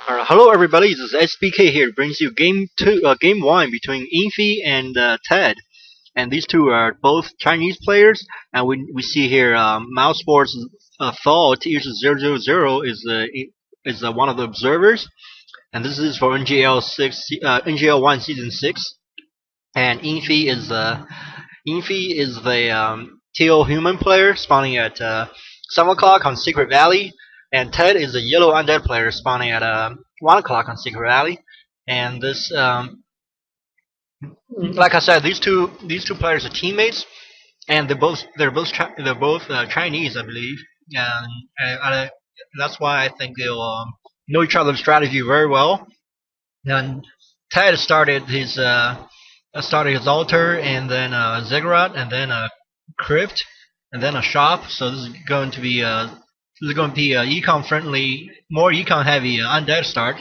Hello everybody, this is SBK here. Brings you game one between Infi and TED, and these two are both Chinese players. And we see here Mouse Sports Thought user 000 is one of the observers, and this is for NGL one season 6. And Infi is the teal human player spawning at 7 o'clock on Secret Valley, and Ted is the yellow undead player spawning at 1 o'clock on Secret Valley. And this, like I said, these two players are teammates, and they're both Chinese, I believe, and that's why I think they'll know each other's strategy very well. And Ted started his altar, and then ziggurat, and then a crypt, and then a shop. So this is going to be a econ friendly, more econ heavy undead start.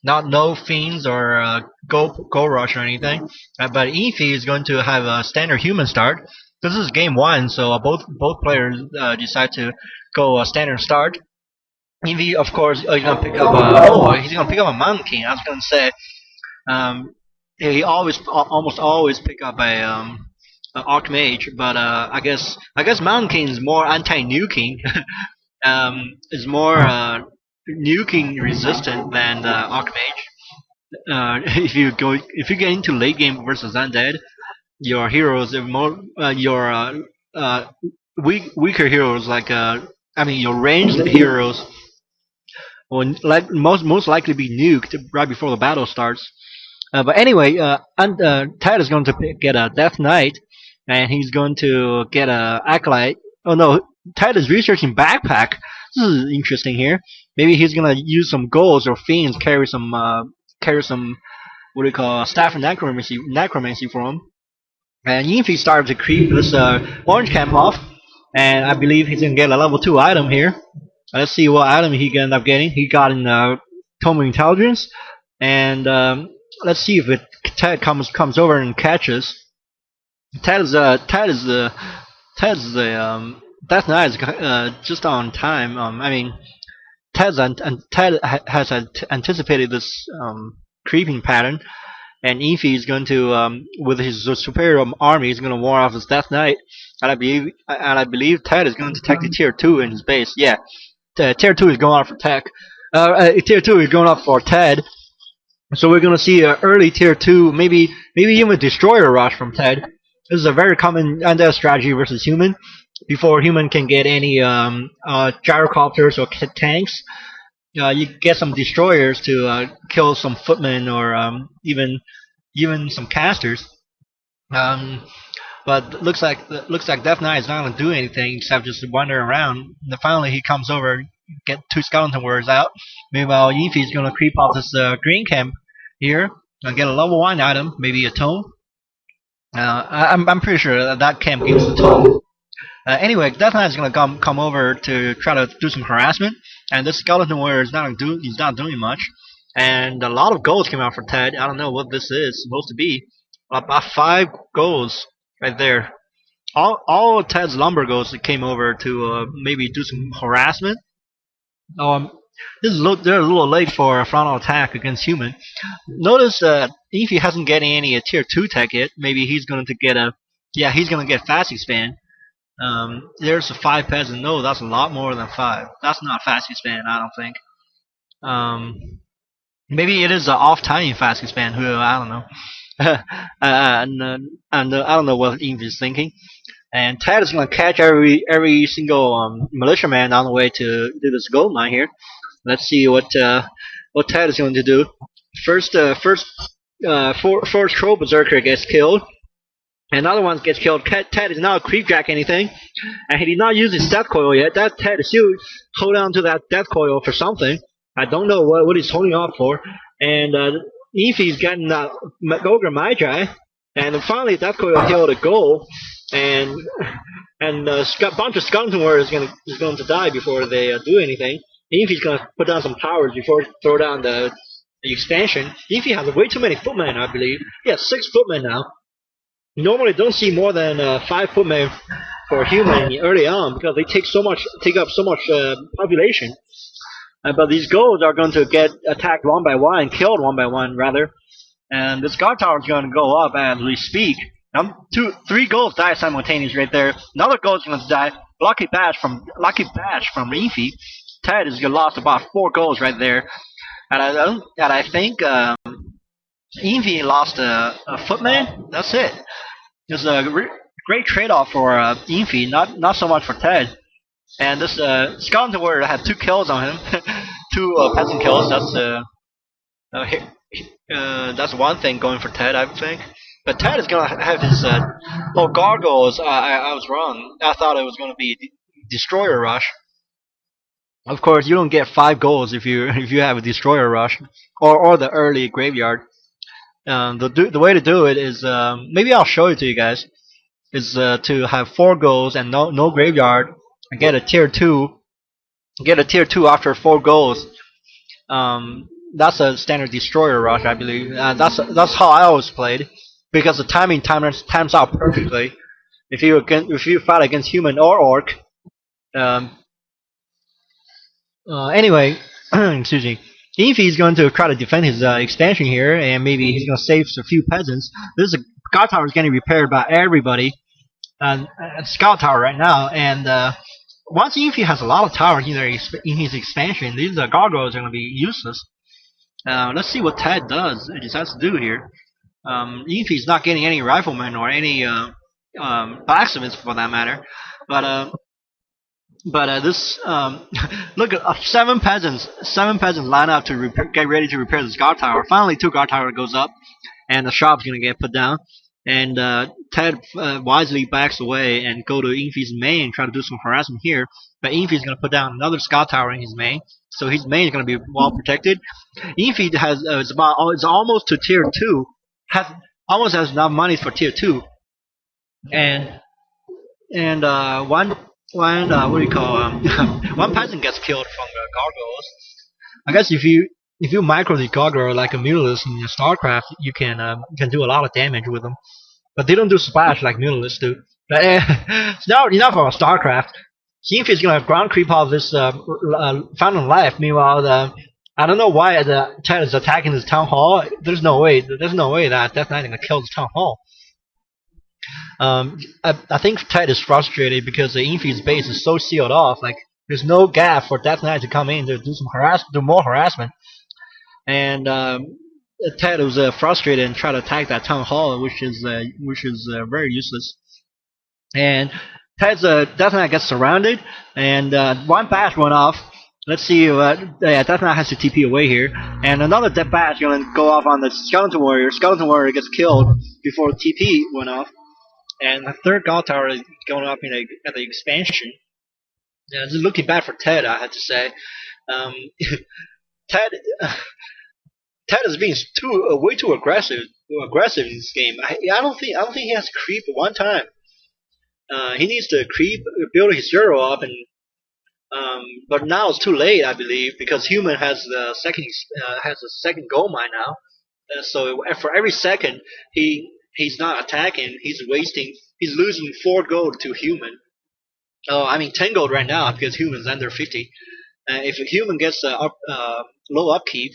Not no fiends or go rush or anything. But Efi is going to have a standard human start. This is game one, so both players decide to go standard start. Efi, of course, he's gonna pick up. He's gonna pick up a Mountain King. I was gonna say, he almost always pick up a Archmage, but I guess Mountain King is more anti-nuking. Is more nuking resistant than Archmage. If you get into late game versus undead, your heroes are more your weaker heroes your ranged heroes will most likely be nuked right before the battle starts. But anyway, Ted is going to get a Death Knight, and he's going to get a Acolyte. Oh no, Ted is researching backpack. This is interesting here. Maybe he's gonna use some golds or fiends, carry some what do you call staff of necromancy for him. And Yinfi started to creep this orange camp off, and I believe he's gonna get a level 2 item here. Let's see what item he can end up getting. He got in Tome of Intelligence, and let's see if Ted comes over and catches. Ted's the Death Knight is just on time. Ted has anticipated this creeping pattern, and Efi is going to, with his superior army, is going to war off his Death Knight. And I believe Ted is going to tech the tier 2 in his base. Yeah, tier 2 is going off for tech. Tier 2 is going off for Ted. So we're going to see an early tier 2, maybe even a destroyer rush from Ted. This is a very common undead strategy versus human. Before human can get any gyrocopters or tanks, you get some destroyers to kill some footmen or even some casters. But looks like Death Knight is not gonna do anything except just wander around. And finally, he comes over, get 2 skeleton warriors out. Meanwhile, Yifi is gonna creep off this green camp here and get a level 1 item, maybe a tome. I'm pretty sure that camp gives a tome. Anyway, Death Knight is gonna come over to try to do some harassment, and this skeleton warrior is not doing much. And a lot of goals came out for Ted. I don't know what this is supposed to be. About 5 goals right there. All of Ted's lumber goals came over to maybe do some harassment. They're a little late for a frontal attack against human. Notice if he hasn't getting any tier 2 tech yet, maybe he's going to get he's going to get fast expand. There's a 5 peasant. No, that's a lot more than 5. That's not fast expand, I don't think. Maybe it is an off-timing fast expand. I don't know. and I don't know what Eve is thinking. And Ted is going to catch every single militiaman on the way to do this gold mine here. Let's see what Ted is going to do. First Troll Berserker gets killed. Another one gets killed. Ted is not creepjack anything, and he did not use his death coil yet. That Ted is still hold on to that death coil for something. I don't know what he's holding off for. And Efi's getting that Ogre Magi, and finally death coil killed a goal, and a bunch of skeleton warriors is going to die before they do anything. Efi's going to put down some towers before he throw down the expansion. Efi has way too many footmen, I believe. He has 6 footmen now. Normally don't see more than 5 footmen for human early on because they take up so much population. But these goals are going to get attacked one by one, killed one by one rather. And this guard tower is going to go up as we speak. Three goals die simultaneously right there. Another goal is going to die. Lucky Bash from Infi. TeD has lost about 4 goals right there. And I think Infi lost a footman. That's it. It's a great trade-off for Infi, not so much for TeD. And this Skeleton Warrior had 2 kills on him, 2 peasant kills. That's one thing going for TeD, I think. But TeD is gonna have his gargoyles. I was wrong. I thought it was gonna be Destroyer Rush. Of course, you don't get 5 goals if you have a Destroyer Rush or the early graveyard. The way to do it is maybe I'll show it to you guys. Is to have 4 goals and no graveyard and get a tier 2. Get a tier 2 after 4 goals. That's a standard Destroyer Rush, I believe. That's how I always played, because the timing times out perfectly. If you fight against human or orc. Anyway, excuse me. Infi is going to try to defend his expansion here, and maybe he's going to save a few peasants. This is guard tower is getting repaired by everybody at Scout Tower right now, and once Infi has a lot of towers in his expansion, these gargoyles are going to be useless. Let's see what TeD decides to do here. Infi is not getting any riflemen or any blacksmiths for that matter, but this look at 7 peasants line up to get ready to repair this guard tower. Finally, 2 guard tower goes up, and the shop's gonna get put down. And TeD wisely backs away and go to Infi's main and try to do some harassment here. But Infi's gonna put down another scout tower in his main, so his main is gonna be well protected. Infi is almost to tier 2, almost has enough money for tier 2, and one what do you call one peasant gets killed from the gargoyles. I guess if you micro the gargoyle like a Mutalisk in StarCraft, you can do a lot of damage with them. But they don't do splash like Mutalisk do. But it's not enough of StarCraft. Infi is gonna ground creep off this Fountain Life. Meanwhile, I don't know why the TeD is attacking this town hall. There's no way that Death Knight is gonna kill the town hall. I think TeD is frustrated because the Infi's base is so sealed off. Like there's no gap for Death Knight to come in to do more harassment. And TeD was frustrated and tried to attack that town hall, which is very useless. And TeD's Death Knight gets surrounded, and one bash went off. Let's see. Death Knight has to TP away here, and another death bash gonna go off on the Skeleton Warrior. Skeleton Warrior gets killed before TP went off. And the 3rd guard tower is going up at the expansion. It's looking bad for TeD, I have to say. TeD is being way too aggressive in this game. I don't think he has creep one time. He needs to build his hero up, and but now it's too late, I believe, because human has the second gold mine now. So for every second he's not attacking, he's losing 4 gold to human. Oh, I mean 10 gold right now because human's under 50. If a human gets low upkeep,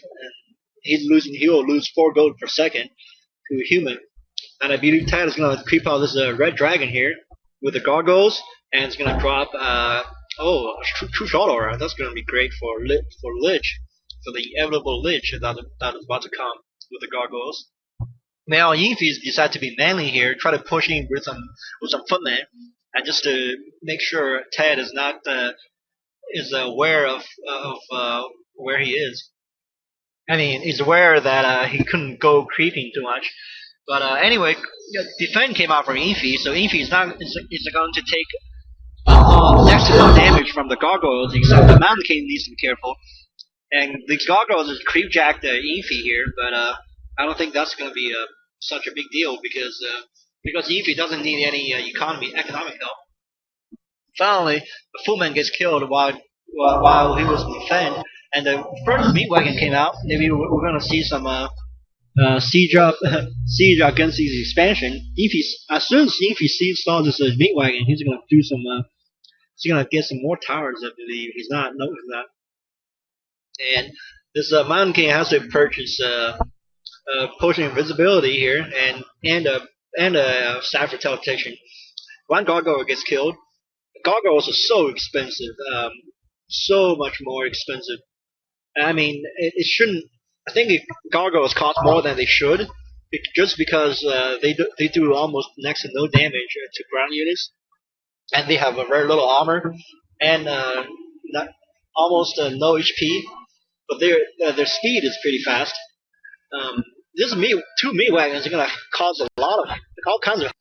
he'll lose 4 gold per second to human. And I believe TeD is gonna creep out this red dragon here with the gargoyles, and it's gonna drop true shot aura. That's gonna be great for Lich, for the inevitable Lich that is about to come with the gargoyles. Now Infi decide to be manly here, try to push in with some footmen, and just to make sure TeD is not is aware of where he is. I mean, he's aware that he couldn't go creeping too much. But anyway, defend came out from Infi, so Infi is going to take next to no damage from the gargoyles, except the Mountain King needs to be careful. And these gargoyles is creepjack the Infi here, but I don't think that's going to be such a big deal because Infi doesn't need any economic help. Finally, the Footman gets killed while he was in defend, and the first meat wagon came out. Maybe we're going to see some siege against his expansion. As soon as Infi saw this meat wagon, he's going to do some. He's going to get some more towers, I believe. He's not. and this Mountain King has to purchase potion invisibility here and Stafford teleportation. One gargoyle gets killed. Gargoyles are so expensive, so much more expensive. I mean, it shouldn't. I think gargoyles cost more than they should, just because they do almost next to no damage to ground units, and they have a very little armor and not, almost no HP. But their speed is pretty fast. This meat, two meat wagons are gonna cause a lot of all kinds of